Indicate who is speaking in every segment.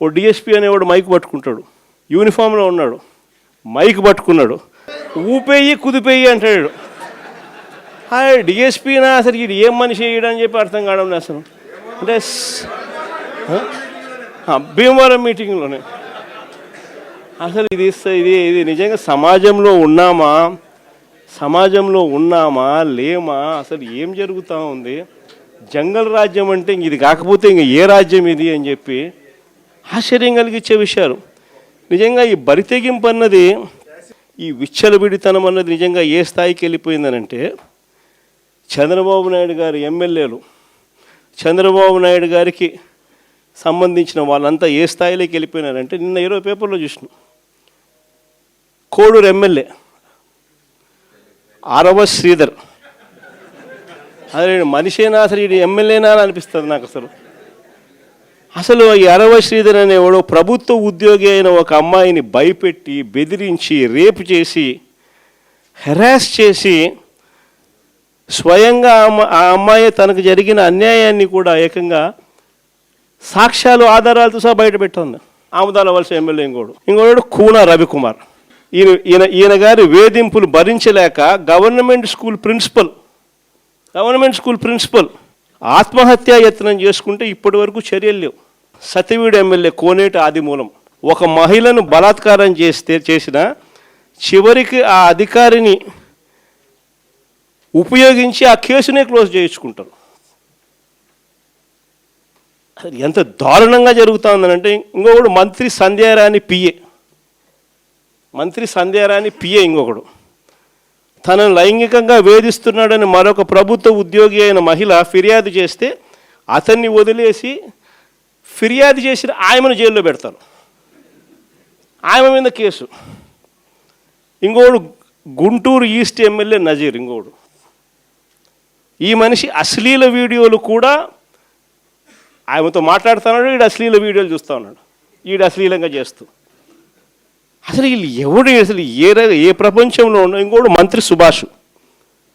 Speaker 1: ఓ DSP అనేవాడు mic పట్టుకుంటాడు, యూనిఫామ్లో ఉన్నాడు, మైక్ పట్టుకున్నాడు, ఊపేయి కుదిపేయి అంటాడు. డిఎస్పీనా అసలు ఇది ఏం మనిషి వేయడని చెప్పి అర్థం కావడం అసలు. అంటే భీమవరం మీటింగ్లోనే అసలు ఇది ఇది ఇది నిజంగా సమాజంలో ఉన్నామా లేమా, అసలు ఏం జరుగుతూ ఉంది? జంగల్ రాజ్యం అంటే ఇది కాకపోతే ఇంక ఏ రాజ్యం ఇది అని చెప్పి ఆశ్చర్యం కలిగించే విషయాలు. నిజంగా ఈ బరితెగింపు అన్నది, ఈ విచ్చలవిడితనం అన్నది నిజంగా ఏ స్థాయికి వెళ్ళిపోయిందనంటే, చంద్రబాబు నాయుడు గారి ఎమ్మెల్యేలు, చంద్రబాబు నాయుడు గారికి సంబంధించిన వాళ్ళంతా ఏ స్థాయిలోకి వెళ్ళిపోయినారంటే, నిన్న 20 పేపర్లో చూసినాం, కోడూరు ఎమ్మెల్యే ఆరవ శ్రీధర్, అదే మనిషేనా అసలు ఇది ఎమ్మెల్యేనా అని అనిపిస్తుంది నాకు. అసలు ఈ అరవ శ్రీధర్ అనేవాడు ప్రభుత్వ ఉద్యోగి అయిన ఒక అమ్మాయిని భయపెట్టి, బెదిరించి, రేపు చేసి, హెరాస్ చేసి, స్వయంగా ఆ అమ్మాయి తనకు జరిగిన అన్యాయాన్ని కూడా ఏకంగా సాక్ష్యాలు ఆధారాలతో సహా బయట పెట్టింది. ఆముదాల వలస ఎమ్మెల్యే ఇంకోడు కూన రవికుమార్. ఈయన గారి వేధింపులు భరించలేక గవర్నమెంట్ స్కూల్ ప్రిన్సిపల్ ఆత్మహత్యా యత్నం చేసుకుంటే ఇప్పటి వరకు చర్యలు లేవు. సతివీడు ఎమ్మెల్యే కోనేటి ఆదిమూలం ఒక మహిళను బలాత్కారం చేసిన చివరికి ఆ అధికారిని ఉపయోగించి ఆ కేసునే క్లోజ్ చేయించుకుంటారు. ఎంత దారుణంగా జరుగుతూ ఉందనంటే, ఇంకొకడు మంత్రి సంధ్యారాణి పిఏ ఇంకొకడు తనను లైంగికంగా వేధిస్తున్నాడని మరొక ప్రభుత్వ ఉద్యోగి అయిన మహిళ ఫిర్యాదు చేస్తే అతన్ని వదిలేసి ఫిర్యాదు చేసిన ఆయమను జైల్లో పెడతారు. ఆయమ మీద కేసు. ఇంకోడు గుంటూరు ఈస్ట్ ఎమ్మెల్యే నజీర్ ఇంకోడు. ఈ మనిషి అశ్లీల వీడియోలు కూడా ఆయనతో మాట్లాడుతున్నాడు, వీడు అశ్లీల వీడియోలు చూస్తూ ఉన్నాడు, వీడు అశ్లీలంగా చేస్తూ. అసలు వీళ్ళు ఎవడు అసలు ఏ ప్రపంచంలో ఉన్న. ఇంకోడు మంత్రి సుభాష్,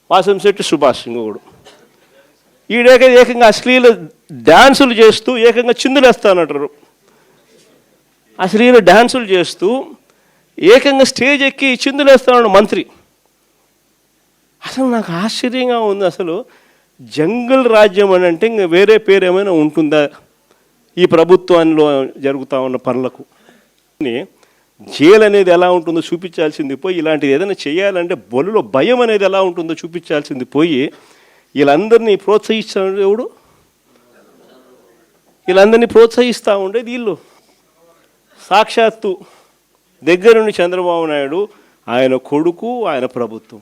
Speaker 1: వాసంశెట్టి సుభాష్ ఇంకొకడు. ఏకంగా అశ్లీల డ్యాన్సులు చేస్తూ ఏకంగా చిందులేస్తానంటారు. అశ్లీల డ్యాన్సులు చేస్తూ ఏకంగా స్టేజ్ ఎక్కి చిందులేస్తాడు మంత్రి. అసలు నాకు ఆశ్చర్యంగా ఉంది. అసలు జంగల్ రాజ్యం అని అంటే ఇంకా వేరే పేరు ఏమైనా ఉంటుందా ఈ ప్రభుత్వంలో జరుగుతూ ఉన్న పనులకు? జైలు అనేది ఎలా ఉంటుందో చూపించాల్సింది పోయి, ఇలాంటిది ఏదైనా చేయాలంటే బొలులో భయం అనేది ఎలా ఉంటుందో చూపించాల్సింది పోయి, వీళ్ళందరినీ ప్రోత్సహిస్తాడు ఎవడు? వీళ్ళందరినీ ప్రోత్సహిస్తూ ఉండేది వీళ్ళు. సాక్షాత్తు దగ్గరుండి చంద్రబాబు నాయుడు, ఆయన కొడుకు, ఆయన ప్రభుత్వం.